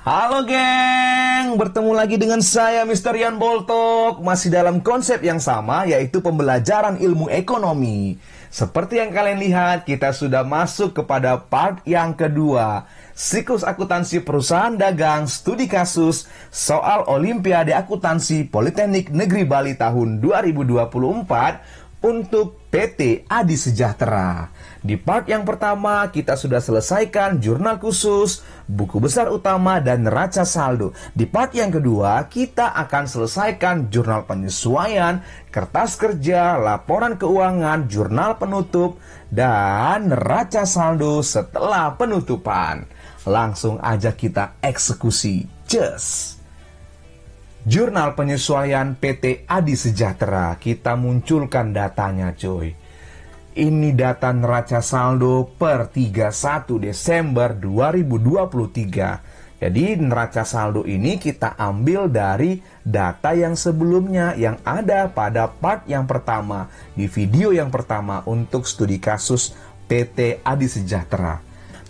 Halo geng, bertemu lagi dengan saya Mr. Ian Boltok. Masih dalam konsep yang sama, yaitu pembelajaran ilmu ekonomi. Seperti yang kalian lihat, kita sudah masuk kepada part yang kedua, siklus akuntansi perusahaan dagang studi kasus soal Olimpiade Akuntansi Politeknik Negeri Bali tahun 2024 untuk PT Adi Sejahtera. Di part yang pertama, kita sudah selesaikan jurnal khusus, buku besar utama, dan neraca saldo. Di part yang kedua, kita akan selesaikan jurnal penyesuaian, kertas kerja, laporan keuangan, jurnal penutup, dan neraca saldo setelah penutupan. Langsung aja kita eksekusi. Cus! Jurnal penyesuaian PT Adi Sejahtera. Kita munculkan datanya, coy. Ini data neraca saldo per 31 Desember 2023. Jadi neraca saldo ini kita ambil dari data yang sebelumnya yang ada pada part yang pertama, di video yang pertama untuk studi kasus PT Adi Sejahtera.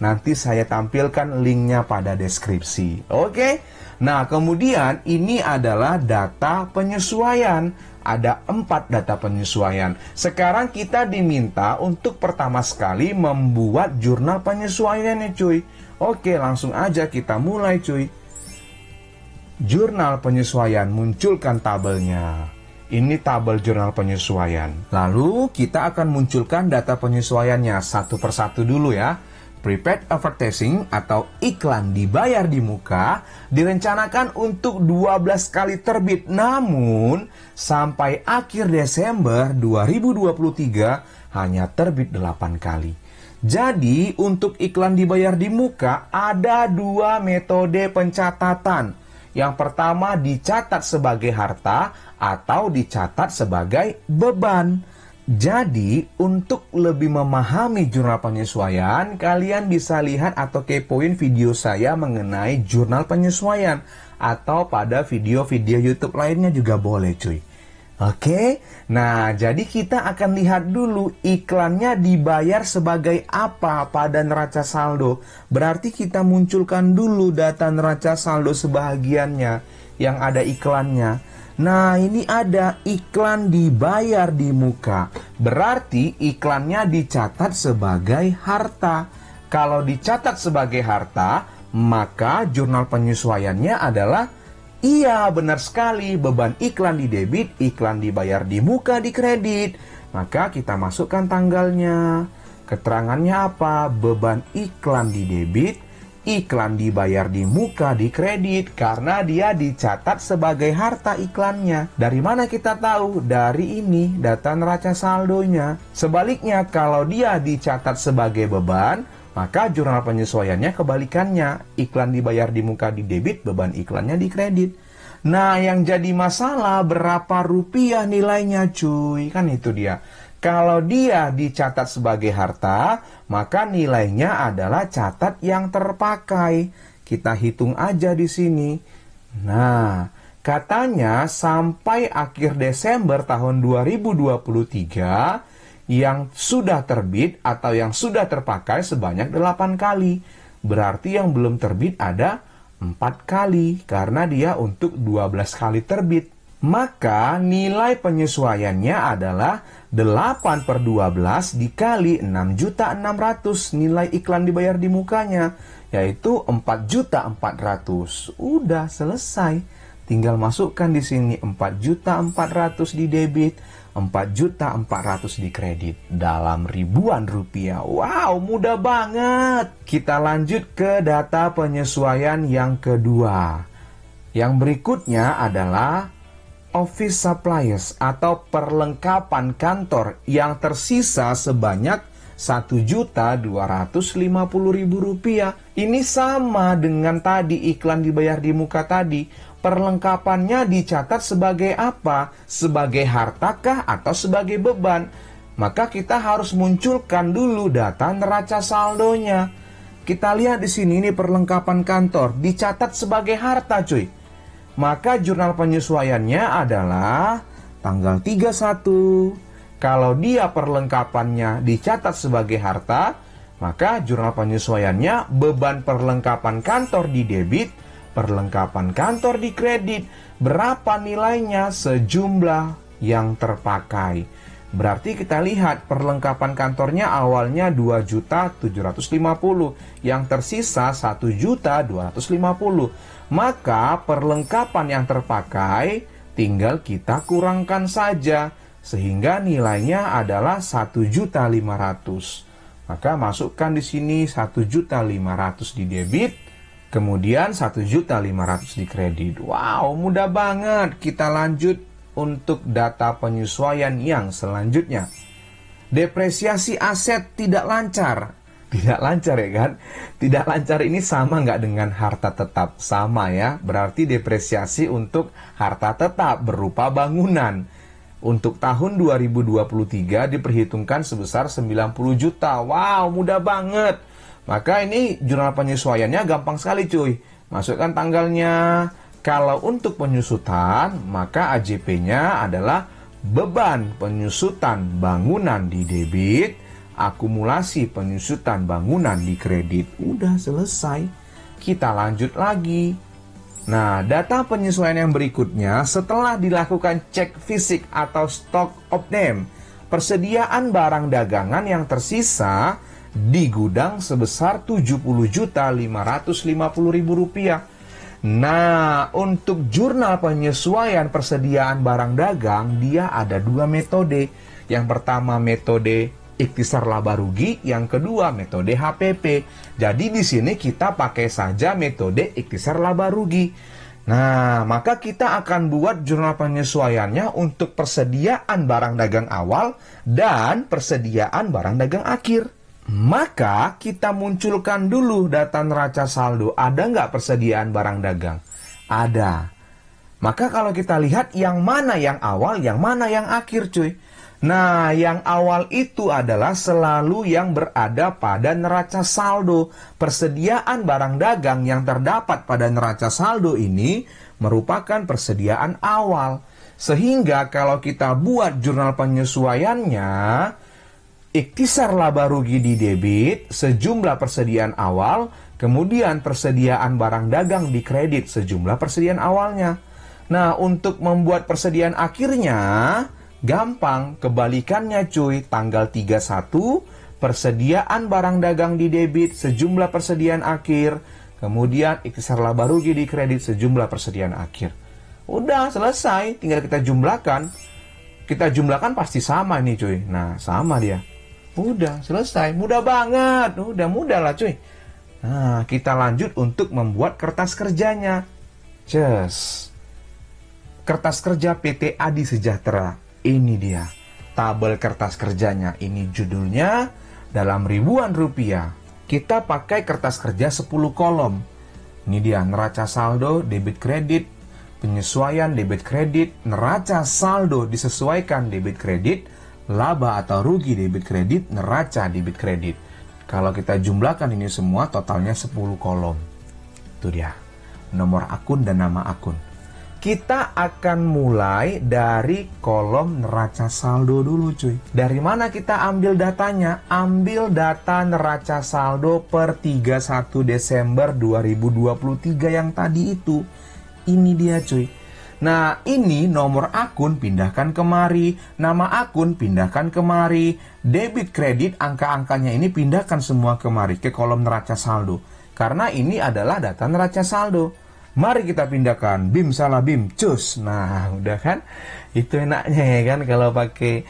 Nanti saya tampilkan linknya pada deskripsi. Oke? Nah, kemudian ini adalah data penyesuaian. Ada 4 data penyesuaian. Sekarang kita diminta untuk pertama sekali membuat jurnal penyesuaiannya, cuy. Oke, langsung aja kita mulai, cuy. Jurnal penyesuaian, munculkan tabelnya. Ini tabel jurnal penyesuaian. Lalu kita akan munculkan data penyesuaiannya satu persatu dulu ya. Prepaid advertising atau iklan dibayar di muka direncanakan untuk 12 kali terbit, namun sampai akhir Desember 2023 hanya terbit 8 kali. Jadi untuk iklan dibayar di muka ada 2 metode pencatatan. Yang pertama dicatat sebagai harta atau dicatat sebagai beban. Jadi, untuk lebih memahami jurnal penyesuaian, kalian bisa lihat atau kepoin video saya mengenai jurnal penyesuaian. Atau pada video-video YouTube lainnya juga boleh, cuy. Oke? Nah, jadi kita akan lihat dulu iklannya dibayar sebagai apa pada neraca saldo. Berarti kita munculkan dulu data neraca saldo sebahagiannya yang ada iklannya. Nah, ini ada iklan dibayar di muka. Berarti iklannya dicatat sebagai harta. Kalau dicatat sebagai harta, maka jurnal penyesuaiannya adalah, iya benar sekali, beban iklan di debit, iklan dibayar di muka di kredit. Maka kita masukkan tanggalnya. Keterangannya apa? Beban iklan di debit, iklan dibayar di muka di kredit, karena dia dicatat sebagai harta iklannya. Dari mana kita tahu? Dari ini, data neraca saldonya. Sebaliknya, kalau dia dicatat sebagai beban, maka jurnal penyesuaiannya kebalikannya. Iklan dibayar di muka di debit, beban iklannya di kredit. Nah, yang jadi masalah berapa rupiah nilainya, cuy? Kan itu dia. Kalau dia dicatat sebagai harta, maka nilainya adalah catat yang terpakai. Kita hitung aja di sini. Nah, katanya sampai akhir Desember tahun 2023, yang sudah terbit atau yang sudah terpakai sebanyak 8 kali. Berarti yang belum terbit ada 4 kali, karena dia untuk 12 kali terbit. Maka nilai penyesuaiannya adalah 8/12 dikali 6.600.000 nilai iklan dibayar di mukanya, yaitu 4.400.000. Udah selesai. Tinggal masukkan di sini 4.400.000 di debit, 4.400.000 di kredit dalam ribuan rupiah. Wow, mudah banget. Kita lanjut ke data penyesuaian yang kedua. Yang berikutnya adalah office supplies atau perlengkapan kantor yang tersisa sebanyak Rp1.250.000. Ini sama dengan tadi iklan dibayar di muka tadi. Perlengkapannya dicatat sebagai apa? Sebagai hartakah atau sebagai beban? Maka kita harus munculkan dulu data neraca saldonya. Kita lihat di sini, ini perlengkapan kantor dicatat sebagai harta, cuy. Maka jurnal penyesuaiannya adalah tanggal 31. Kalau dia perlengkapannya dicatat sebagai harta, maka jurnal penyesuaiannya beban perlengkapan kantor di debit, perlengkapan kantor dikredit. Berapa nilainya? Sejumlah yang terpakai. Berarti kita lihat perlengkapan kantornya awalnya 2.750.000, yang tersisa 1.250.000. Maka perlengkapan yang terpakai tinggal kita kurangkan saja, sehingga nilainya adalah 1.500.000. Maka masukkan di sini 1.500.000 di debit, kemudian 1.500.000 di kredit. Wow, mudah banget. Kita lanjut untuk data penyesuaian yang selanjutnya. Depresiasi aset tidak lancar. Tidak lancar ya kan? Tidak lancar ini sama nggak dengan harta tetap? Sama ya. Berarti depresiasi untuk harta tetap berupa bangunan. Untuk tahun 2023 diperhitungkan sebesar 90 juta. Wow, mudah banget. Maka ini jurnal penyesuaiannya gampang sekali cuy. Masukkan tanggalnya. Kalau untuk penyusutan, maka AJP-nya adalah beban penyusutan bangunan di debit, akumulasi penyusutan bangunan di kredit. Udah selesai. Kita lanjut lagi. Nah, data penyesuaian yang berikutnya setelah dilakukan cek fisik atau stock of name, persediaan barang dagangan yang tersisa di gudang sebesar Rp70.550.000. Nah, untuk jurnal penyesuaian persediaan barang dagang, dia ada dua metode. Yang pertama metode ikhtisar laba rugi, yang kedua metode HPP. Jadi di sini kita pakai saja metode ikhtisar laba rugi. Nah, maka kita akan buat jurnal penyesuaiannya untuk persediaan barang dagang awal dan persediaan barang dagang akhir. Maka kita munculkan dulu data neraca saldo. Ada nggak persediaan barang dagang? Ada. Maka kalau kita lihat yang mana yang awal, yang mana yang akhir cuy. Nah, yang awal itu adalah selalu yang berada pada neraca saldo. Persediaan barang dagang yang terdapat pada neraca saldo ini merupakan persediaan awal. Sehingga kalau kita buat jurnal penyesuaiannya, ikhtisar laba rugi di debit sejumlah persediaan awal, kemudian persediaan barang dagang di kredit sejumlah persediaan awalnya. Nah, untuk membuat persediaan akhirnya gampang, kebalikannya cuy. Tanggal 31, persediaan barang dagang di debit sejumlah persediaan akhir, kemudian ikhtisar laba rugi di kredit sejumlah persediaan akhir. Udah selesai, tinggal kita jumlahkan. Kita jumlahkan pasti sama nih cuy. Nah, sama dia. Udah selesai, mudah banget. Udah mudah lah cuy. Nah, kita lanjut untuk membuat kertas kerjanya. Just kertas kerja PT Adi Sejahtera. Ini dia tabel kertas kerjanya. Ini judulnya dalam ribuan rupiah. Kita pakai kertas kerja 10 kolom. Ini dia neraca saldo, debit kredit, penyesuaian debit kredit, neraca saldo disesuaikan debit kredit, laba atau rugi debit kredit, neraca debit kredit. Kalau kita jumlahkan ini semua totalnya 10 kolom. Itu dia. Nomor akun dan nama akun. Kita akan mulai dari kolom neraca saldo dulu cuy. Dari mana kita ambil datanya? Ambil data neraca saldo per 31 Desember 2023 yang tadi itu. Ini dia cuy. Nah, ini nomor akun pindahkan kemari, nama akun pindahkan kemari, debit kredit angka-angkanya ini pindahkan semua kemari ke kolom neraca saldo. Karena ini adalah data neraca saldo. Mari kita pindahkan, bim salah bim, cus. Nah, udah kan? Itu enaknya ya kan kalau pakai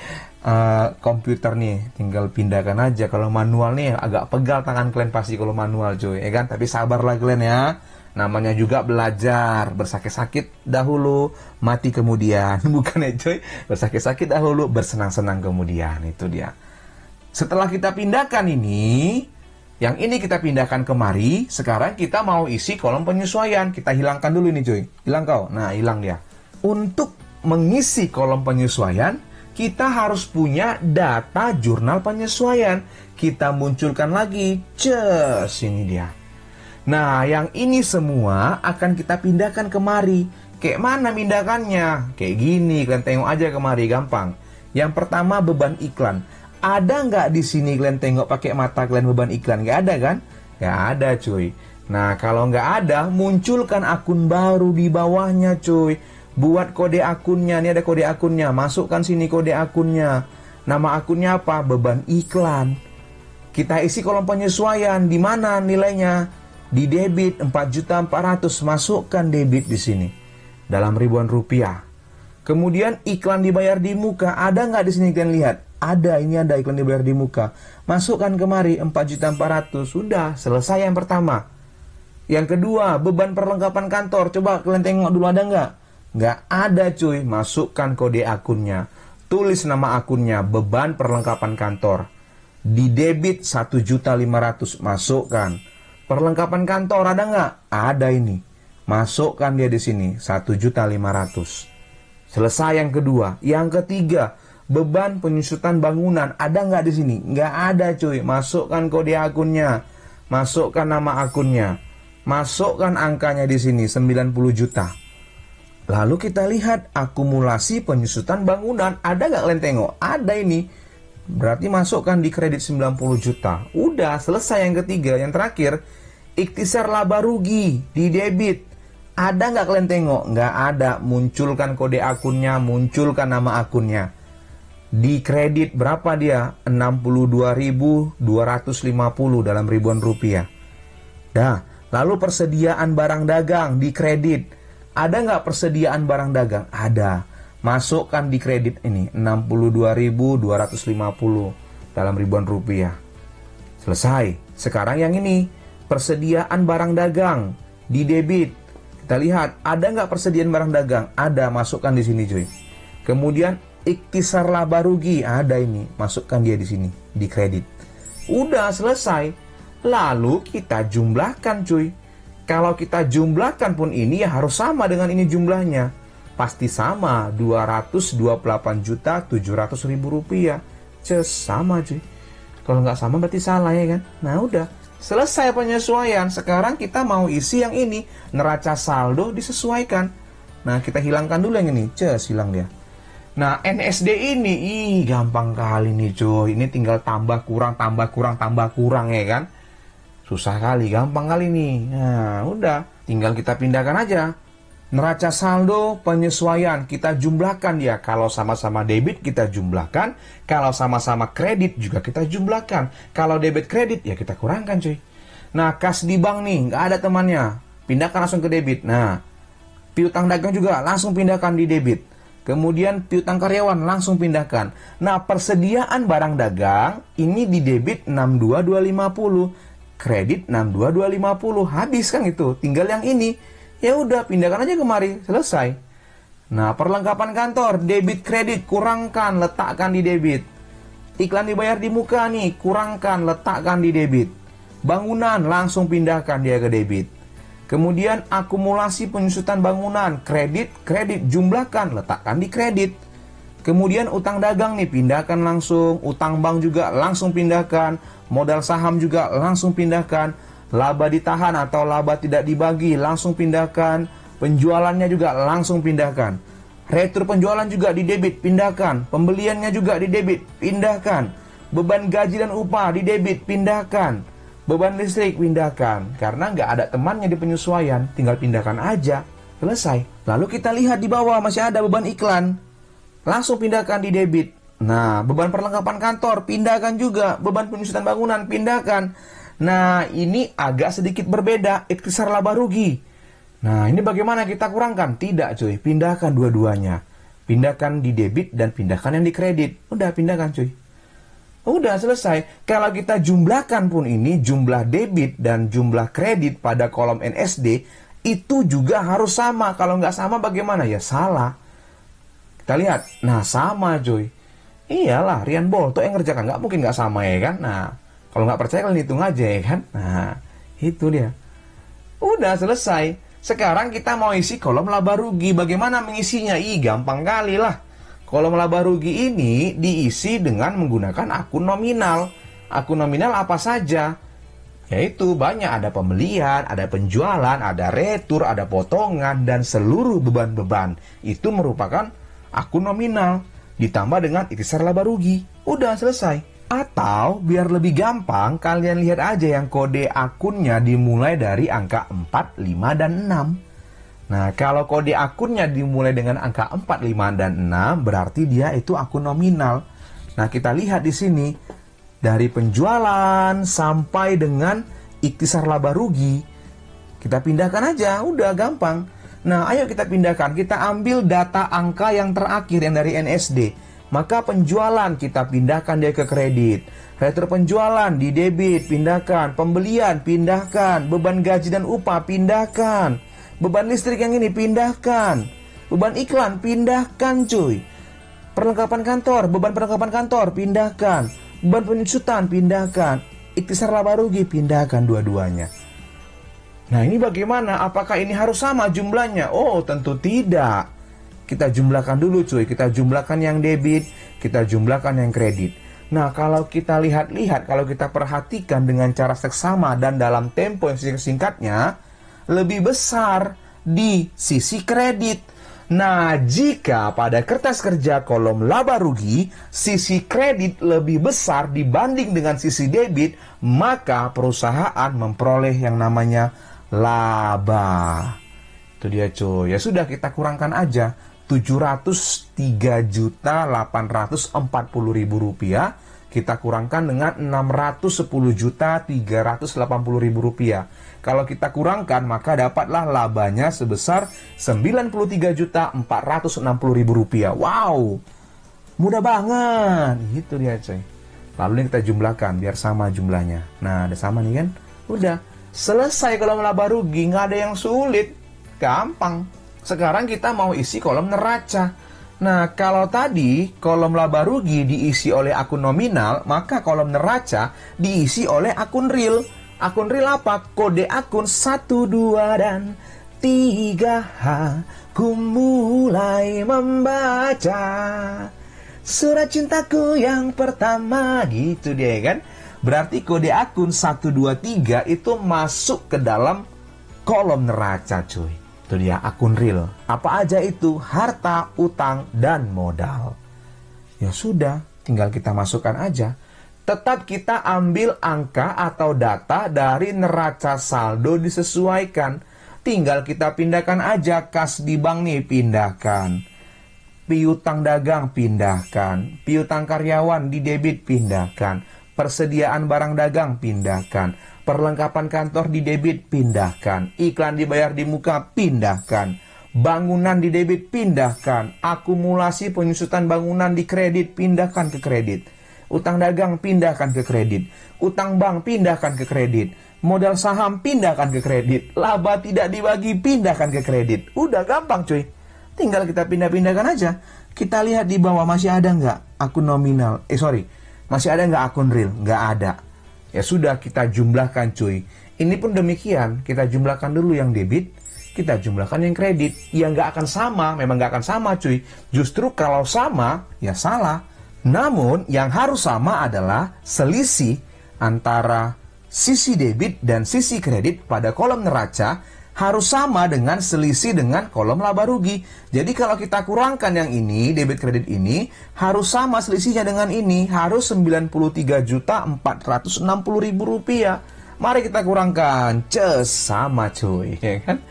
komputer nih, tinggal pindahkan aja. Kalau manual nih agak pegal tangan kalian pasti kalau manual cuy, ya kan? Tapi sabarlah kalian ya. Namanya juga belajar, bersakit-sakit dahulu, mati kemudian. Bukan ya cuy, bersakit-sakit dahulu, bersenang-senang kemudian. Itu dia. Setelah kita pindahkan ini, yang ini kita pindahkan kemari. Sekarang kita mau isi kolom penyesuaian. Kita hilangkan dulu ini cuy. Hilang kau. Nah, hilang dia. Untuk mengisi kolom penyesuaian, kita harus punya data jurnal penyesuaian. Kita munculkan lagi. Ces, ini dia. Nah, yang ini semua akan kita pindahkan kemari. Kayak mana pindahkannya? Kayak gini, kalian tengok aja kemari, gampang. Yang pertama beban iklan. Ada nggak di sini kalian tengok pakai mata kalian beban iklan? Nggak ada kan? Nggak ada cuy. Nah, kalau nggak ada, munculkan akun baru di bawahnya, cuy. Buat kode akunnya, ini ada kode akunnya. Masukkan sini kode akunnya. Nama akunnya apa? Beban iklan. Kita isi kolom penyesuaian. Di mana nilainya? Di debit 4.400.000. Masukkan debit di sini. Dalam ribuan rupiah. Kemudian iklan dibayar di muka. Ada nggak di sini kalian lihat? Ada, ini ada iklan dibayar di muka. Masukkan kemari 4.400.000. Sudah, selesai yang pertama. Yang kedua, beban perlengkapan kantor. Coba kalian tengok dulu, ada nggak? Nggak ada, cuy. Masukkan kode akunnya. Tulis nama akunnya, beban perlengkapan kantor. Di debit 1.500.000. Masukkan. Perlengkapan kantor ada nggak? Ada ini. Masukkan dia di sini, 1.500.000. Selesai yang kedua. Yang ketiga, beban penyusutan bangunan. Ada nggak di sini? Nggak ada, cuy. Masukkan kode akunnya. Masukkan nama akunnya. Masukkan angkanya di sini, 90 juta. Lalu kita lihat akumulasi penyusutan bangunan. Ada nggak kalian tengok? Ada ini. Berarti masukkan di kredit 90 juta. Udah, selesai yang ketiga. Yang terakhir, ikhtisar laba rugi di debit. Ada nggak kalian tengok? Nggak ada. Munculkan kode akunnya, munculkan nama akunnya. Di kredit berapa dia? 62.250 dalam ribuan rupiah. Dah. Lalu persediaan barang dagang di kredit. Ada nggak persediaan barang dagang? Ada. Masukkan di kredit ini 62.250 dalam ribuan rupiah. Selesai. Sekarang yang ini, persediaan barang dagang di debit. Kita lihat, ada nggak persediaan barang dagang? Ada, masukkan di sini, cuy. Kemudian ikhtisar laba rugi, ada ini, masukkan dia di sini, di kredit. Udah selesai. Lalu kita jumlahkan, cuy. Kalau kita jumlahkan pun ini ya harus sama dengan ini jumlahnya. Pasti sama, 228.700.000 rupiah. Sama, cuy. Kalau nggak sama berarti salah, ya kan? Nah udah, selesai penyesuaian. Sekarang kita mau isi yang ini. Neraca saldo disesuaikan. Nah kita hilangkan dulu yang ini. Hilang dia. Nah NSD ini, gampang kali nih, cuy. Ini tinggal tambah kurang, ya kan? Susah kali, gampang kali nih. Nah, udah. Tinggal kita pindahkan aja. Neraca saldo penyesuaian. Kita jumlahkan dia. Kalau sama-sama debit, kita jumlahkan. Kalau sama-sama kredit, juga kita jumlahkan. Kalau debit kredit, ya kita kurangkan, cuy. Nah, kas di bank nih, nggak ada temannya. Pindahkan langsung ke debit. Nah, piutang dagang juga langsung pindahkan di debit. Kemudian piutang karyawan langsung pindahkan. Nah, persediaan barang dagang, ini di debit 62.250. Kredit 62.250, habis kan itu. Tinggal yang ini. Ya udah, pindahkan aja kemari, selesai. Nah, perlengkapan kantor, debit kredit kurangkan, letakkan di debit. Iklan dibayar di muka nih, kurangkan, letakkan di debit. Bangunan langsung pindahkan dia ke debit. Kemudian akumulasi penyusutan bangunan, kredit jumlahkan, letakkan di kredit. Kemudian utang dagang nih, pindahkan langsung. Utang bank juga langsung pindahkan. Modal saham juga langsung pindahkan. Laba ditahan atau laba tidak dibagi, langsung pindahkan. Penjualannya juga langsung pindahkan. Retur penjualan juga di debit, pindahkan. Pembeliannya juga di debit, pindahkan. Beban gaji dan upah di debit, pindahkan. Beban listrik, pindahkan. Karena nggak ada temannya di penyesuaian, tinggal pindahkan aja. Selesai. Lalu kita lihat di bawah masih ada beban iklan. Langsung pindahkan di debit. Nah, beban perlengkapan kantor, pindahkan juga. Beban penyusutan bangunan, pindahkan. Nah, ini agak sedikit berbeda. Ikhtisar laba rugi. Nah, ini bagaimana kita kurangkan? Tidak, cuy. Pindahkan dua-duanya. Pindahkan di debit dan pindahkan yang di kredit. Udah, pindahkan, cuy. Udah, selesai. Kalau kita jumlahkan pun ini, jumlah debit dan jumlah kredit pada kolom NSD, itu juga harus sama. Kalau nggak sama bagaimana? Ya salah. Kita lihat. Nah, sama, cuy. Iyalah, Rian Bolto yang ngerjakan. Nggak mungkin nggak sama, ya kan? Nah, kalau nggak percaya kalian hitung aja, ya kan? Nah, itu dia. Udah, selesai. Sekarang kita mau isi kolom laba rugi. Bagaimana mengisinya? Gampang kali lah. Kolom laba rugi ini diisi dengan menggunakan akun nominal. Akun nominal apa saja? Yaitu banyak, ada pembelian, ada penjualan, ada retur, ada potongan, dan seluruh beban-beban. Itu merupakan akun nominal. Ditambah dengan ikhtisar laba rugi. Udah, selesai. Atau biar lebih gampang, kalian lihat aja yang kode akunnya dimulai dari angka 4, 5, dan 6. Nah, kalau kode akunnya dimulai dengan angka 4, 5, dan 6, berarti dia itu akun nominal. Nah, kita lihat di sini, dari penjualan sampai dengan ikhtisar laba rugi, kita pindahkan aja, udah gampang. Nah, ayo kita pindahkan, kita ambil data angka yang terakhir yang dari NSD. Maka penjualan kita pindahkan dia ke kredit. Retro penjualan di debit, pindahkan. Pembelian, pindahkan. Beban gaji dan upah, pindahkan. Beban listrik yang ini, pindahkan. Beban iklan, pindahkan cuy. Perlengkapan kantor, beban perlengkapan kantor, pindahkan. Beban penyusutan, pindahkan. Ikhtisar laba rugi, pindahkan dua-duanya. Nah, ini bagaimana? Apakah ini harus sama jumlahnya? Oh, tentu tidak. Kita jumlahkan dulu cuy, kita jumlahkan yang debit, kita jumlahkan yang kredit. Nah, kalau kita lihat-lihat, kalau kita perhatikan dengan cara seksama dan dalam tempo yang singkatnya, lebih besar di sisi kredit. Nah, jika pada kertas kerja kolom laba rugi, sisi kredit lebih besar dibanding dengan sisi debit, maka perusahaan memperoleh yang namanya laba. Itu dia cuy. Ya sudah, kita kurangkan aja. 703.840.000 rupiah kita kurangkan dengan 610.380.000 rupiah. Kalau kita kurangkan, maka dapatlah labanya sebesar 93.460.000 rupiah. Wow, mudah banget. Gitu dia coy. Lalu ini kita jumlahkan biar sama jumlahnya. Nah, ada sama nih kan? Udah selesai kolom laba rugi, nggak ada yang sulit, gampang. Sekarang kita mau isi kolom neraca. Nah, kalau tadi kolom laba rugi diisi oleh akun nominal, maka kolom neraca diisi oleh akun real. Akun real apa? Kode akun 1, 2, dan 3H. Ku mulai membaca surat cintaku yang pertama. Gitu dia kan? Berarti kode akun 1, 2, 3 itu masuk ke dalam kolom neraca cuy. Itu dia akun real. Apa aja itu? Harta, utang, dan modal. Ya sudah, tinggal kita masukkan aja. Tetap kita ambil angka atau data dari neraca saldo disesuaikan. Tinggal kita pindahkan aja. Kas di bank nih, pindahkan. Piutang dagang, pindahkan. Piutang karyawan di debit, pindahkan. Persediaan barang dagang, pindahkan. Perlengkapan kantor di debit, pindahkan. Iklan dibayar di muka, pindahkan. Bangunan di debit, pindahkan. Akumulasi penyusutan bangunan di kredit, pindahkan ke kredit. Utang dagang, pindahkan ke kredit. Utang bank, pindahkan ke kredit. Modal saham, pindahkan ke kredit. Laba tidak dibagi, pindahkan ke kredit. Udah gampang cuy. Tinggal kita pindah-pindahkan aja. Kita lihat di bawah masih ada nggak akun nominal. Masih ada nggak akun real? Nggak ada. Ya sudah, kita jumlahkan cuy. Ini pun demikian, kita jumlahkan dulu yang debit, kita jumlahkan yang kredit. Ya nggak akan sama, memang nggak akan sama cuy. Justru kalau sama, ya salah. Namun yang harus sama adalah selisih antara sisi debit dan sisi kredit pada kolom neraca harus sama dengan selisih dengan kolom laba rugi. Jadi kalau kita kurangkan yang ini, debit kredit ini, harus sama selisihnya dengan ini, harus 93.460.000 rupiah. Mari kita kurangkan, sama cuy, ya kan?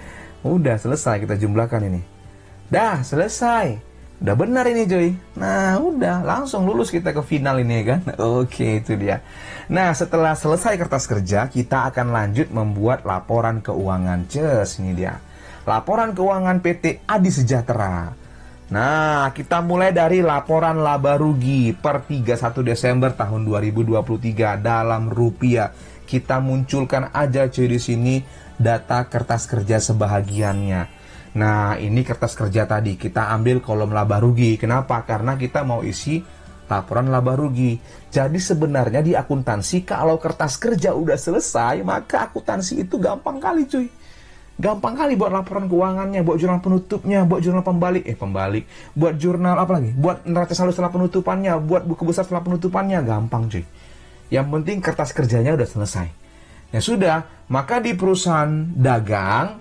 Udah selesai, kita jumlahkan ini. Dah selesai, udah benar ini cuy. Nah udah, langsung lulus kita ke final ini ya kan? Oke, itu dia. Nah, setelah selesai kertas kerja, kita akan lanjut membuat laporan keuangan. Ini dia. Laporan keuangan PT Adi Sejahtera. Nah, kita mulai dari laporan laba rugi per 31 Desember tahun 2023 dalam rupiah. Kita munculkan aja cuy di sini data kertas kerja sebahagiannya. Nah, ini kertas kerja tadi. Kita ambil kolom laba rugi. Kenapa? Karena kita mau isi laporan laba rugi. Jadi sebenarnya di akuntansi kalau kertas kerja udah selesai, maka akuntansi itu gampang kali cuy. Gampang kali buat laporan keuangannya, buat jurnal penutupnya, buat jurnal pembalik, buat jurnal apa lagi? Buat neraca saldo setelah penutupannya, buat buku besar setelah penutupannya, gampang cuy. Yang penting kertas kerjanya udah selesai. Ya sudah, maka di perusahaan dagang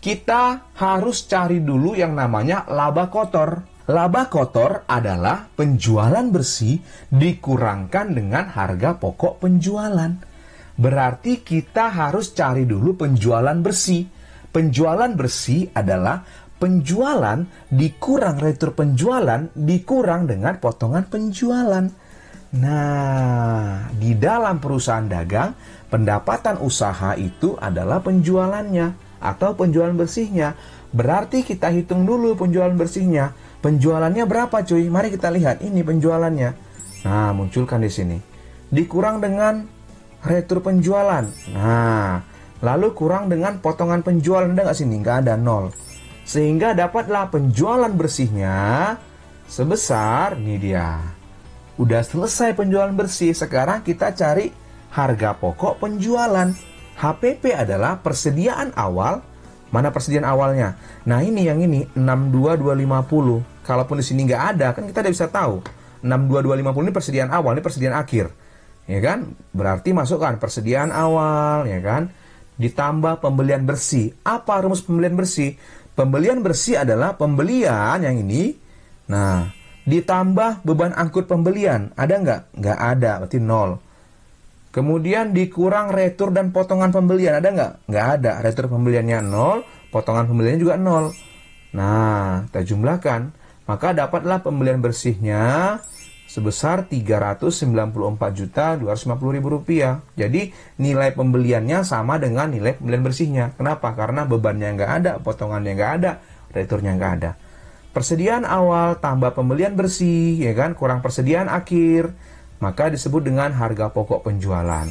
kita harus cari dulu yang namanya laba kotor. Laba kotor adalah penjualan bersih dikurangkan dengan harga pokok penjualan. Berarti kita harus cari dulu penjualan bersih. Penjualan bersih adalah penjualan dikurang retur penjualan dikurang dengan potongan penjualan. Nah, di dalam perusahaan dagang, pendapatan usaha itu adalah penjualannya atau penjualan bersihnya. Berarti kita hitung dulu penjualan bersihnya. Penjualannya berapa cuy? Mari kita lihat ini penjualannya. Nah, munculkan di sini. Dikurang dengan retur penjualan. Nah, lalu kurang dengan potongan penjualan. Ada nggak sini? Nggak ada, 0. Sehingga dapatlah penjualan bersihnya sebesar, ini dia. Udah selesai penjualan bersih. Sekarang kita cari harga pokok penjualan. HPP adalah persediaan awal. Mana persediaan awalnya? Nah, ini yang ini 62250. Kalaupun di sini nggak ada, kan kita tidak bisa tahu. 62250 ini persediaan awal, ini persediaan akhir. Ya kan? Berarti masukkan persediaan awal, ya kan? Ditambah pembelian bersih. Apa rumus pembelian bersih? Pembelian bersih adalah pembelian yang ini. Nah, ditambah beban angkut pembelian. Ada nggak? Nggak ada, berarti 0. Kemudian dikurang retur dan potongan pembelian. Ada nggak? Nggak ada. Retur pembeliannya 0, potongan pembeliannya juga 0. Nah, kita jumlahkan. Maka dapatlah pembelian bersihnya sebesar Rp394.250.000. Jadi, nilai pembeliannya sama dengan nilai pembelian bersihnya. Kenapa? Karena bebannya nggak ada, potongannya nggak ada, returnya nggak ada. Persediaan awal tambah pembelian bersih, ya kan? Kurang persediaan akhir. Maka disebut dengan harga pokok penjualan.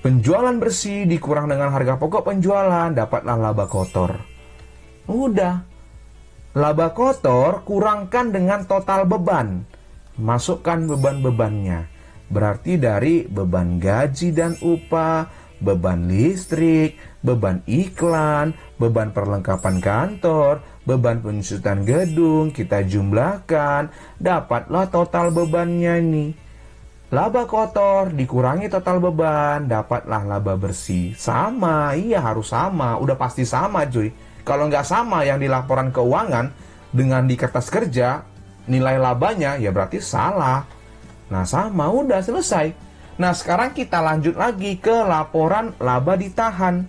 Penjualan bersih dikurang dengan harga pokok penjualan, dapatlah laba kotor. Udah. Laba kotor kurangkan dengan total beban. Masukkan beban-bebannya. Berarti dari beban gaji dan upah, beban listrik, beban iklan, beban perlengkapan kantor, beban penyusutan gedung, kita jumlahkan, dapatlah total bebannya ini. Laba kotor dikurangi total beban, dapatlah laba bersih. Sama, iya harus sama, udah pasti sama cuy. Kalau nggak sama yang di laporan keuangan dengan di kertas kerja, nilai labanya ya berarti salah. Nah sama, udah selesai. Nah sekarang kita lanjut lagi ke laporan laba ditahan.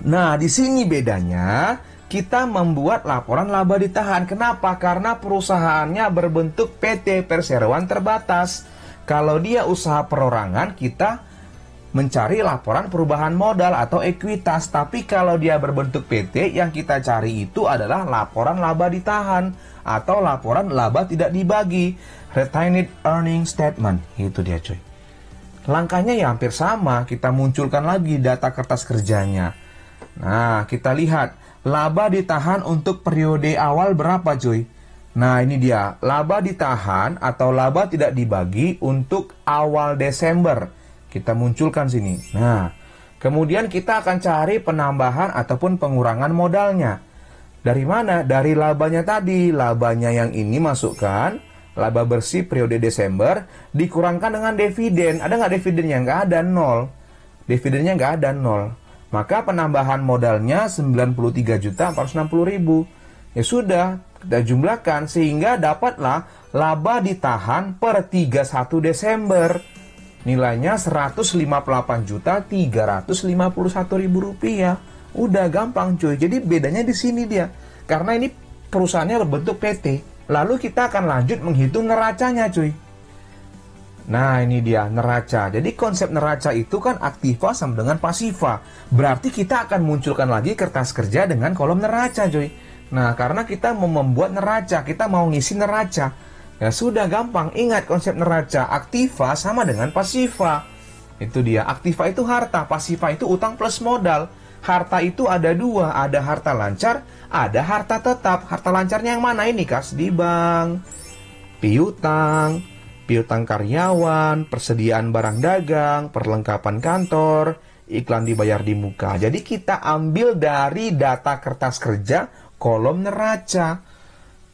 Nah di sini bedanya, kita membuat laporan laba ditahan. Kenapa? Karena perusahaannya berbentuk PT perseroan terbatas. Kalau dia usaha perorangan, kita mencari laporan perubahan modal atau ekuitas. Tapi kalau dia berbentuk PT, yang kita cari itu adalah laporan laba ditahan atau laporan laba tidak dibagi, retained earning statement. Itu dia cuy. Langkahnya ya hampir sama. Kita munculkan lagi data kertas kerjanya. Nah, kita lihat laba ditahan untuk periode awal berapa cuy? Nah ini dia, laba ditahan atau laba tidak dibagi untuk awal Desember. Kita munculkan sini. Nah, kemudian kita akan cari penambahan ataupun pengurangan modalnya. Dari mana? Dari labanya tadi. Labanya yang ini masukkan, laba bersih periode Desember, dikurangkan dengan dividen. Ada nggak dividennya? Nggak ada, 0. Dividennya nggak ada, 0. Maka penambahan modalnya 93.460.000. Ya sudah, kita jumlahkan sehingga dapatlah laba ditahan per 31 Desember. Nilainya Rp158.351.000. Udah gampang cuy. Jadi bedanya di sini dia. Karena ini perusahaannya berbentuk PT. Lalu kita akan lanjut menghitung neracanya cuy. Nah ini dia neraca. Jadi konsep neraca itu kan aktiva sama dengan pasiva. Berarti kita akan munculkan lagi kertas kerja dengan kolom neraca cuy. Nah karena kita mau membuat neraca, kita mau ngisi neraca. Ya sudah gampang, ingat konsep neraca. Aktiva sama dengan pasiva. Itu dia, aktiva itu harta, pasiva itu utang plus modal. Harta itu ada dua, ada harta lancar, ada harta tetap. Harta lancarnya yang mana ini? Kas di bank, piutang, piutang karyawan, persediaan barang dagang, perlengkapan kantor, iklan dibayar di muka. Jadi kita ambil dari data kertas kerja kolom neraca.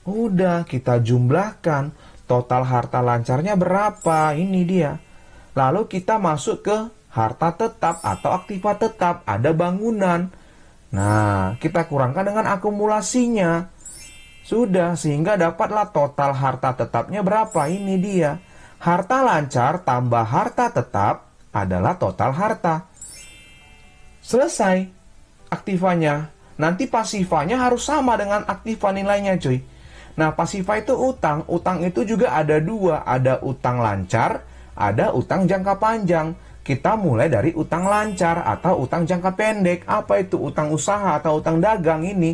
Udah kita jumlahkan total harta lancarnya berapa, ini dia. Lalu kita masuk ke harta tetap atau aktiva tetap, ada bangunan. Nah, kita kurangkan dengan akumulasinya. Sudah, sehingga dapatlah total harta tetapnya berapa. Ini dia. Harta lancar tambah harta tetap adalah total harta. Selesai aktivanya. Nanti pasifanya harus sama dengan aktiva nilainya, cuy. Nah, pasifa itu utang. Utang itu juga ada dua. Ada utang lancar, ada utang jangka panjang. Kita mulai dari utang lancar atau utang jangka pendek. Apa itu? Utang usaha atau utang dagang ini.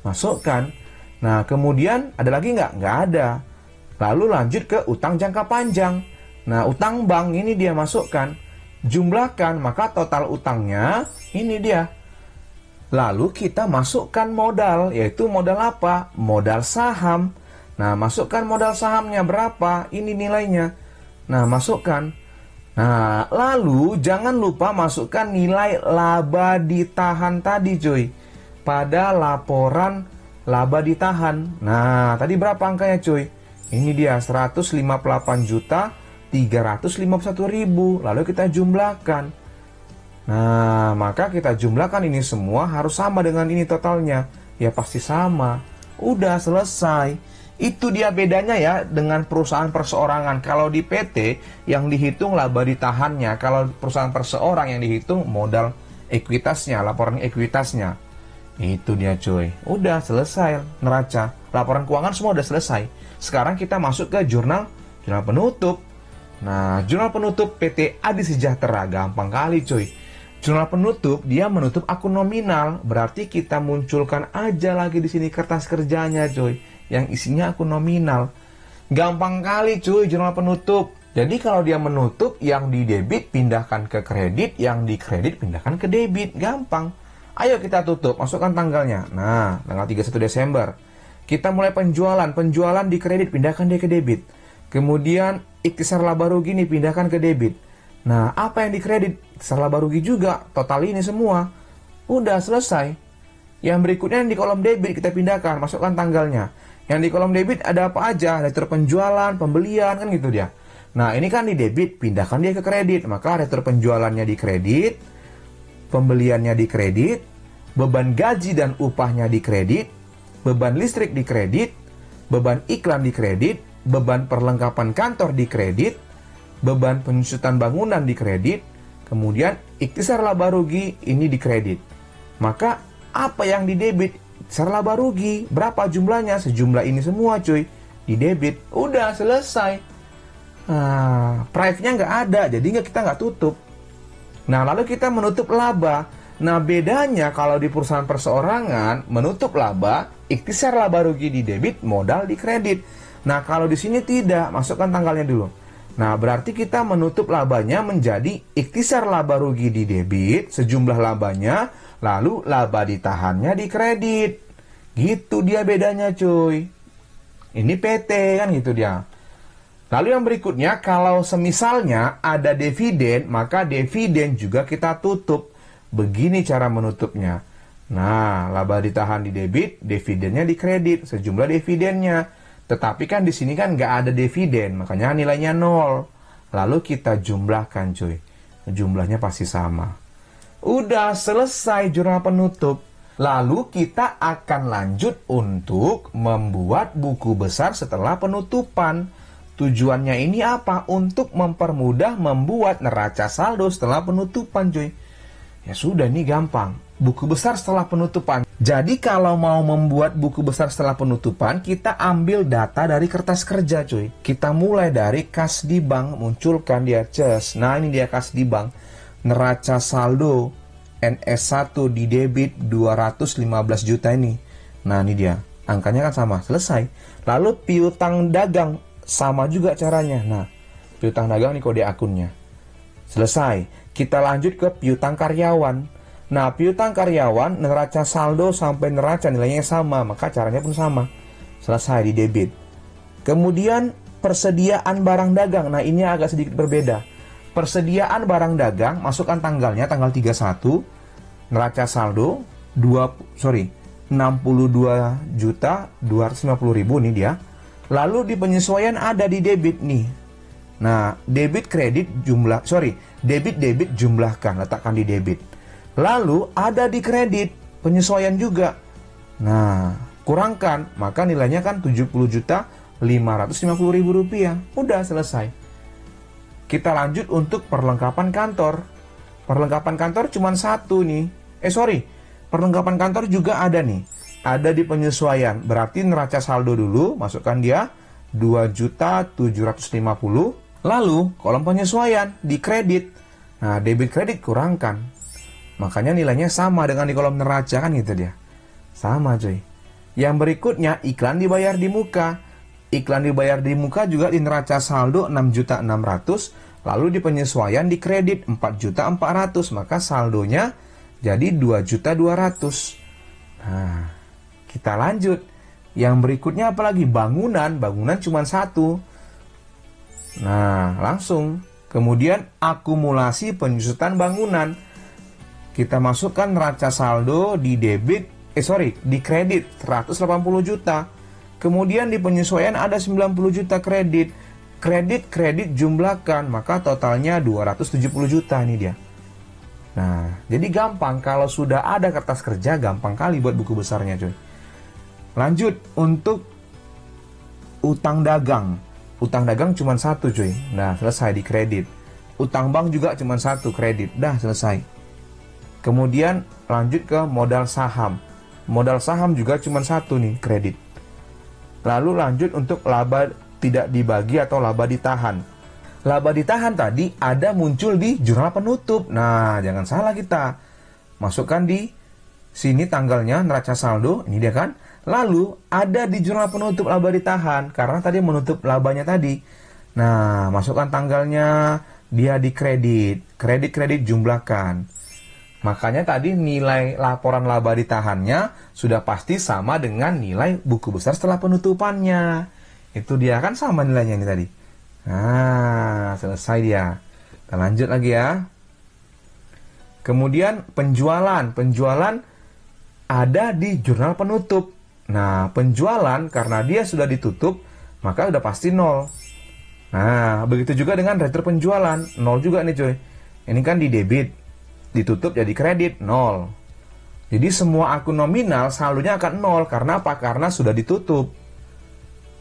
Masukkan. Nah, kemudian ada lagi nggak? Nggak ada. Lalu lanjut ke utang jangka panjang. Nah, utang bank ini dia masukkan. Jumlahkan, maka total utangnya ini dia. Lalu kita masukkan modal, yaitu modal apa? Modal saham. Nah, masukkan modal sahamnya berapa? Ini nilainya. Nah, masukkan. Nah, lalu jangan lupa masukkan nilai laba ditahan tadi, cuy. Pada laporan laba ditahan. Nah, tadi berapa angkanya, cuy? Ini dia 158.351.000. Lalu kita jumlahkan. Nah, maka kita jumlahkan ini semua harus sama dengan ini totalnya. Ya pasti sama. Udah selesai. Itu dia bedanya ya dengan perusahaan perseorangan. Kalau di PT yang dihitung laba ditahannya, kalau perusahaan perseorang yang dihitung modal ekuitasnya, laporan ekuitasnya. Itu dia, cuy. Udah selesai neraca. Laporan keuangan semua udah selesai. Sekarang kita masuk ke jurnal penutup. Nah, jurnal penutup PT Adi Sejahtera gampang kali, cuy. Jurnal penutup dia menutup akun nominal, berarti kita munculkan aja lagi di sini kertas kerjanya, cuy, yang isinya akun nominal. Gampang kali, cuy, jurnal penutup. Jadi kalau dia menutup, yang di debit pindahkan ke kredit, yang di kredit pindahkan ke debit, gampang. Ayo kita tutup, masukkan tanggalnya. Nah, tanggal 31 Desember. Kita mulai penjualan di kredit, pindahkan dia ke debit. Kemudian ikhtisar laba rugi nih, pindahkan ke debit. Nah, apa yang di kredit? Ikhtisar laba rugi juga, total ini semua. Udah selesai. Yang berikutnya yang di kolom debit kita pindahkan, masukkan tanggalnya. Yang di kolom debit ada apa aja? Retur penjualan, pembelian, kan gitu dia. Nah, ini kan di debit, pindahkan dia ke kredit. Maka retur penjualannya di kredit, pembeliannya di kredit, beban gaji dan upahnya di kredit, beban listrik di kredit, beban iklan di kredit, beban perlengkapan kantor di kredit, beban penyusutan bangunan di kredit, kemudian ikhtisar laba rugi ini di kredit. Maka apa yang di debit? Ikhtisar laba rugi. Berapa jumlahnya? Sejumlah ini semua, cuy. Di debit. Udah selesai. Nah, price-nya nggak ada, jadi kita nggak tutup. Nah, lalu kita menutup laba. Nah, bedanya kalau di perusahaan perseorangan, menutup laba, ikhtisar laba rugi di debit, modal di kredit. Nah, kalau di sini tidak, masukkan tanggalnya dulu. Nah, berarti kita menutup labanya menjadi ikhtisar laba rugi di debit, sejumlah labanya, lalu laba ditahannya di kredit. Gitu dia bedanya, cuy. Ini PT kan gitu dia. Lalu yang berikutnya, kalau semisalnya ada dividen, maka dividen juga kita tutup. Begini cara menutupnya. Nah, laba ditahan di debit, dividennya di kredit, sejumlah dividennya. Tetapi kan di sini kan nggak ada dividen, makanya nilainya 0. Lalu kita jumlahkan, cuy. Jumlahnya pasti sama. Udah selesai jurnal penutup. Lalu kita akan lanjut untuk membuat buku besar setelah penutupan. Tujuannya ini apa? Untuk mempermudah membuat neraca saldo setelah penutupan, cuy. Ya sudah, ini gampang. Buku besar setelah penutupan. Jadi kalau mau membuat buku besar setelah penutupan, kita ambil data dari kertas kerja, cuy. Kita mulai dari kas di bank, munculkan dia ces. Nah, ini dia kas di bank. Neraca saldo NS1 di debit 215 juta ini. Nah, ini dia. Angkanya kan sama, selesai. Lalu piutang dagang, sama juga caranya. Nah, piutang dagang ini kode akunnya. Selesai. Kita lanjut ke piutang karyawan. Nah, piutang karyawan, neraca saldo sampai neraca nilainya sama, maka caranya pun sama. Selesai di debit. Kemudian persediaan barang dagang. Nah, ini agak sedikit berbeda. Persediaan barang dagang, masukkan tanggalnya, tanggal 31. Neraca saldo 62.250.000 nih dia. Lalu di penyesuaian ada di debit nih. Nah, debit kredit debit jumlahkan, letakkan di debit. Lalu ada di kredit, penyesuaian juga. Nah, kurangkan, maka nilainya kan 70.550.000 rupiah. Udah selesai. Kita lanjut untuk perlengkapan kantor. Perlengkapan kantor cuma satu nih. Perlengkapan kantor juga ada nih. Ada di penyesuaian. Berarti neraca saldo dulu, masukkan dia 2.750.000. Lalu kolom penyesuaian di kredit. Nah, debit kredit kurangkan. Makanya nilainya sama dengan di kolom neraca kan gitu dia. Sama cuy. Yang berikutnya iklan dibayar di muka. Iklan dibayar di muka juga di neraca saldo 6.600.000. Lalu di penyesuaian di kredit 4.400.000. Maka saldonya jadi 2.200.000. Nah, kita lanjut. Yang berikutnya apalagi? Bangunan. Bangunan cuma satu. Nah, langsung. Kemudian akumulasi penyusutan bangunan. Kita masukkan neraca saldo di di kredit 180 juta. Kemudian di penyesuaian ada 90 juta kredit. Kredit jumlahkan, maka totalnya 270 juta ini dia. Nah, jadi gampang kalau sudah ada kertas kerja, gampang kali buat buku besarnya cuy. Lanjut untuk utang dagang. Utang dagang cuma satu cuy. Nah, selesai di kredit. Utang bank juga cuma satu, kredit. Dah selesai. Kemudian lanjut ke modal saham. Modal saham juga cuma satu nih, kredit. Lalu lanjut untuk laba tidak dibagi atau laba ditahan. Laba ditahan tadi ada muncul di jurnal penutup. Nah, jangan salah kita. Masukkan di sini tanggalnya, neraca saldo, ini dia kan. Lalu ada di jurnal penutup laba ditahan, karena tadi menutup labanya tadi. Nah, masukkan tanggalnya, dia di kredit. Kredit jumlahkan. Makanya tadi nilai laporan laba ditahannya sudah pasti sama dengan nilai buku besar setelah penutupannya. Itu dia kan sama nilainya ini tadi. Nah, selesai dia. Kita lanjut lagi ya. Kemudian penjualan. Penjualan ada di jurnal penutup. Nah, penjualan karena dia sudah ditutup, maka udah pasti 0. Nah, begitu juga dengan retur penjualan. 0 juga nih cuy. Ini kan di debit. Ditutup jadi kredit, 0. Jadi semua akun nominal saldonya akan 0. Karena apa? Karena sudah ditutup.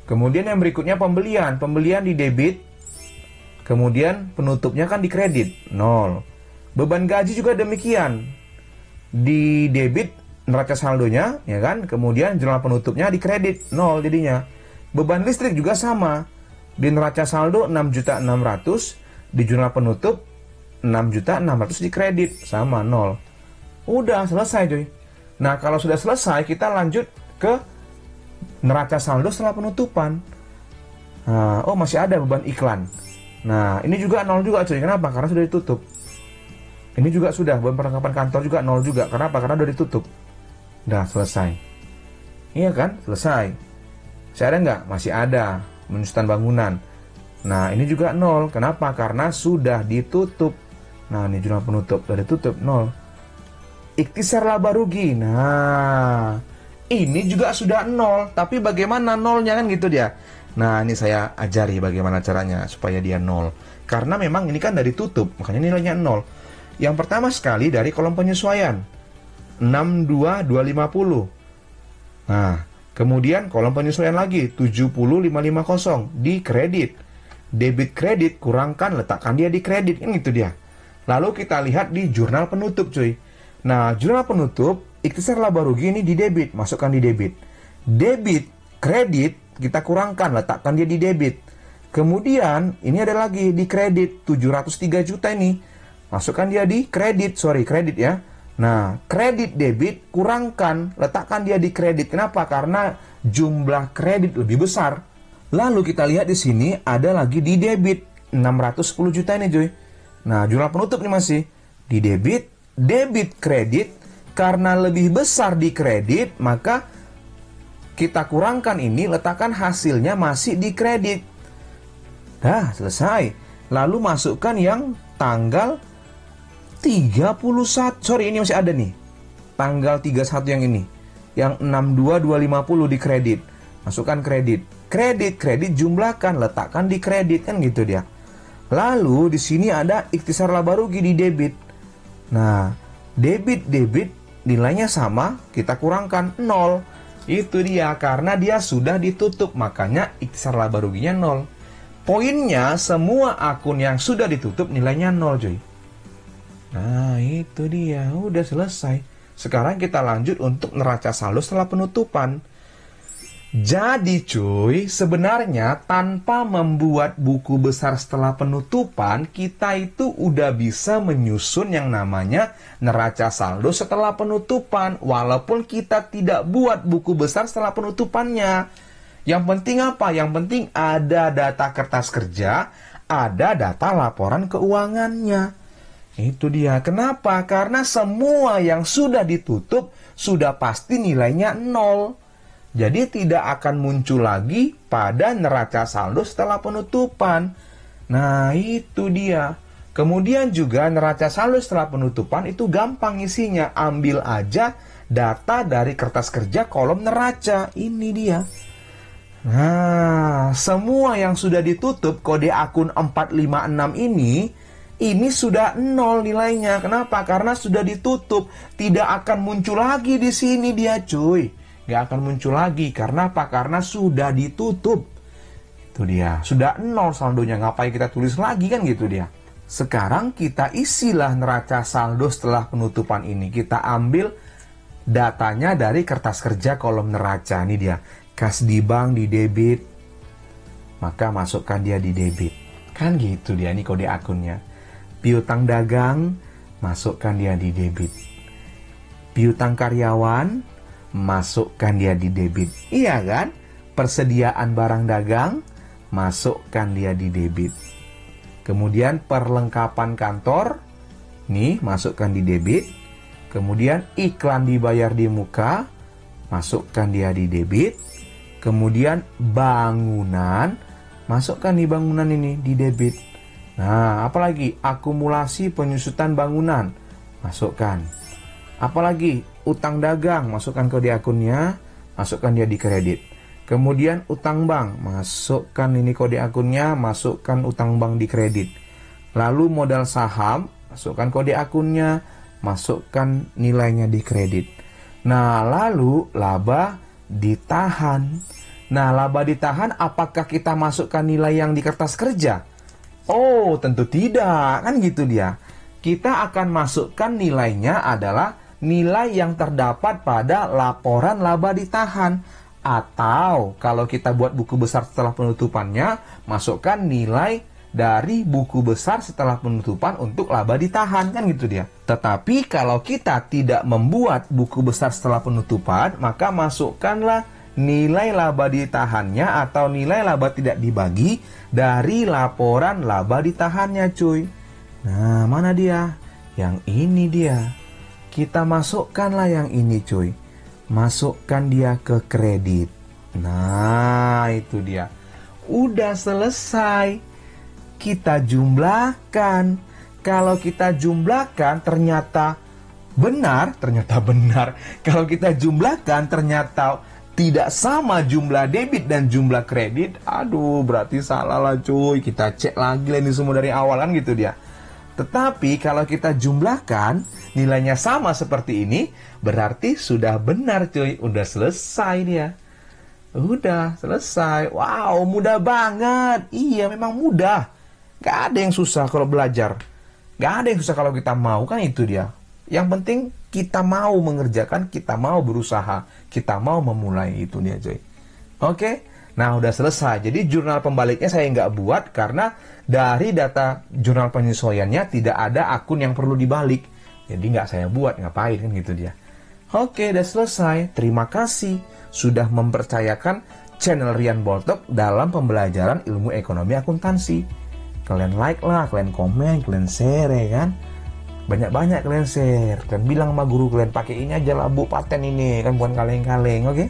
Kemudian yang berikutnya pembelian. Pembelian di debit. Kemudian penutupnya kan di kredit, 0. Beban gaji juga demikian. Di debit neraca saldonya, ya kan? Kemudian jurnal penutupnya di kredit, 0 jadinya. Beban listrik juga sama. Di neraca saldo 6.600.000, di jurnal penutup 6.600.000 di kredit, sama 0. Udah selesai cuy. Nah, kalau sudah selesai, kita lanjut ke neraca saldo setelah penutupan. Nah, masih ada beban iklan. Nah, ini juga 0 juga cuy. Kenapa? Karena sudah ditutup. Ini juga sudah, beban perlengkapan kantor juga 0 juga. Kenapa? Karena sudah ditutup. Udah selesai. Iya kan? Selesai. Masih ada nggak? Masih ada. Penyusutan bangunan. Nah, ini juga 0. Kenapa? Karena sudah ditutup. Nah, ini jurnal penutup. Sudah ditutup, 0. Ikhtisar laba rugi. Nah, ini juga sudah 0. Tapi bagaimana 0-nya kan gitu dia. Nah, ini saya ajari bagaimana caranya supaya dia 0. Karena memang ini kan dari tutup. Makanya nilainya 0. Yang pertama sekali dari kolom penyesuaian. 62.250. Nah, kemudian kolom penyesuaian lagi 70.550 di kredit. Debit kredit kurangkan, letakkan dia di kredit. Ini itu dia. Lalu kita lihat di jurnal penutup cuy. Nah, jurnal penutup ikhtisar laba rugi ini di debit, masukkan di debit. Debit kredit kita kurangkan, letakkan dia di debit. Kemudian ini ada lagi di kredit 703 juta ini. Masukkan dia di kredit ya. Nah, kredit debit kurangkan, letakkan dia di kredit. Kenapa? Karena jumlah kredit lebih besar. Lalu kita lihat di sini ada lagi di debit 610 juta ini cuy. Nah, jurnal penutup ini masih di debit kredit. Karena lebih besar di kredit, maka kita kurangkan ini, letakkan hasilnya masih di kredit. Dah, selesai. Lalu masukkan yang tanggal 31, ini masih ada nih. Tanggal 31 yang ini. Yang 62.250 di kredit. Masukkan kredit. Kredit jumlahkan, letakkan di kredit, kan gitu dia. Lalu di sini ada ikhtisar laba rugi di debit. Nah, debit nilainya sama, kita kurangkan 0. Itu dia, karena dia sudah ditutup, makanya ikhtisar laba ruginya 0. Poinnya, semua akun yang sudah ditutup nilainya 0, cuy. Nah, itu dia, udah selesai. Sekarang kita lanjut untuk neraca saldo setelah penutupan. Jadi cuy, sebenarnya tanpa membuat buku besar setelah penutupan, kita itu udah bisa menyusun yang namanya neraca saldo setelah penutupan, walaupun kita tidak buat buku besar setelah penutupannya. Yang penting apa? Yang penting ada data kertas kerja, ada data laporan keuangannya. Itu dia. Kenapa? Karena semua yang sudah ditutup sudah pasti nilainya 0. Jadi tidak akan muncul lagi pada neraca saldo setelah penutupan. Nah, itu dia. Kemudian juga neraca saldo setelah penutupan itu gampang isinya. Ambil aja data dari kertas kerja kolom neraca. Ini dia. Nah, semua yang sudah ditutup kode akun 456 ini sudah 0 nilainya. Kenapa? Karena sudah ditutup. Tidak akan muncul lagi di sini dia, cuy. Nggak akan muncul lagi. Karena apa? Karena sudah ditutup. Itu dia. Sudah 0 saldonya. Ngapain kita tulis lagi kan gitu dia. Sekarang kita isilah neraca saldo setelah penutupan ini. Kita ambil datanya dari kertas kerja kolom neraca. Ini dia. Kas di bank di debit. Maka masukkan dia di debit. Kan gitu dia. Ini kode akunnya. Piutang dagang. Masukkan dia di debit. Piutang karyawan. Masukkan dia di debit. Iya kan? Persediaan barang dagang, masukkan dia di debit. Kemudian perlengkapan kantor, nih masukkan di debit. Kemudian iklan dibayar di muka, masukkan dia di debit. Kemudian bangunan, masukkan di bangunan ini di debit. Nah, apalagi akumulasi penyusutan bangunan, masukkan. Apalagi utang dagang, masukkan kode akunnya, masukkan dia di kredit. Kemudian utang bank, masukkan ini kode akunnya, masukkan utang bank di kredit. Lalu modal saham, masukkan kode akunnya, masukkan nilainya di kredit. Nah, lalu laba ditahan. Nah, laba ditahan apakah kita masukkan nilai yang di kertas kerja? Oh, tentu tidak, kan gitu dia. Kita akan masukkan nilainya adalah nilai yang terdapat pada laporan laba ditahan. Atau kalau kita buat buku besar setelah penutupannya, masukkan nilai dari buku besar setelah penutupan untuk laba ditahan, kan gitu dia. Tetapi kalau kita tidak membuat buku besar setelah penutupan, maka masukkanlah nilai laba ditahannya atau nilai laba tidak dibagi dari laporan laba ditahannya, cuy. Nah, mana dia? Yang ini dia. Kita masukkanlah yang ini, cuy. Masukkan dia ke kredit. Nah, itu dia. Udah selesai. Kita jumlahkan. Kalau kita jumlahkan ternyata benar. Kalau kita jumlahkan ternyata tidak sama jumlah debit dan jumlah kredit. Aduh, berarti salah lah, cuy. Kita cek lagi lah ini semua dari awal kan gitu dia. Tetapi kalau kita jumlahkan nilainya sama seperti ini, berarti sudah benar, cuy. Udah selesai dia. Udah selesai. Wow, mudah banget. Iya, memang mudah. Gak ada yang susah kalau belajar. Gak ada yang susah kalau kita mau, kan itu dia. Yang penting kita mau mengerjakan, kita mau berusaha, kita mau memulai, itu dia, cuy. Oke? Nah, udah selesai. Jadi jurnal pembaliknya saya nggak buat karena dari data jurnal penyesuaiannya tidak ada akun yang perlu dibalik. Jadi nggak saya buat, ngapain kan gitu dia. Oke, udah selesai. Terima kasih sudah mempercayakan channel Rian Boltok dalam pembelajaran ilmu ekonomi akuntansi. Kalian like lah, kalian komen, kalian share ya kan. Banyak-banyak kalian share. Kalian bilang sama guru kalian, pakai ini aja lah bu, paten ini kan, bukan kaleng-kaleng, oke?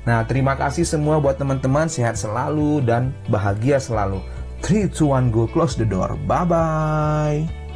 Nah, terima kasih semua buat teman-teman, sehat selalu dan bahagia selalu. 3, 2, 1, go, close the door. Bye-bye.